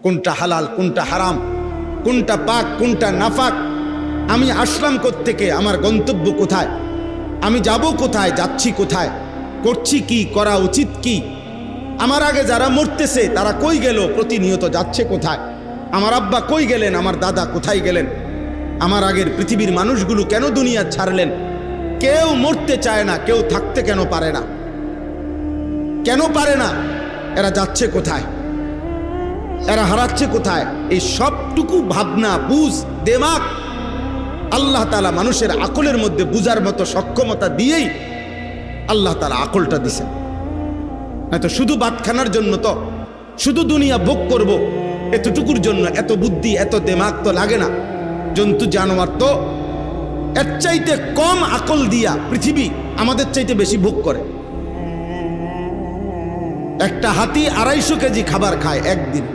কোনটা হালাল কোনটা হারাম, কোনটা পাক কোনটা নাফাক, আমি আসলাম কোত্থেকে, আমার গন্তব্য কোথায়, আমি যাব কোথায়, যাচ্ছি কোথায়, করছি কি, করা উচিত কি, আমার আগে যারা মরতেছে তারা কই গেল, প্রতিনিয়ত যাচ্ছে কোথায়, আমার আব্বা কই গেলেন, আমার দাদা কোথায় গেলেন, আমার আগের পৃথিবীর মানুষগুলো কেন দুনিয়া ছাড়লেন। কেউ মরতে চায় না, কেউ থাকতে কেন পারে না, কেন পারে না, এরা যাচ্ছে কোথায়, এরা হারাচ্ছে কোথায়, এই সবটুকু ভাবনা বুঝ দেমাগ আল্লাহ তাআলা মানুষের আকলের মধ্যে বুঝার মতো সক্ষমতা দিয়েই আল্লাহ তাআলা আকলটা দিছেন। হয়তো শুধু ভাতখানার জন্য তো, শুধু দুনিয়া ভোগ করব এতটুকুর জন্য এত বুদ্ধি এত দেমাগ তো লাগে না। জন্তু জানোয়ার তো এর চাইতে কম আকল দিয়া পৃথিবী আমাদের চাইতে বেশি ভোগ করে। একটা হাতি 250 কেজি খাবার খায় একদিন।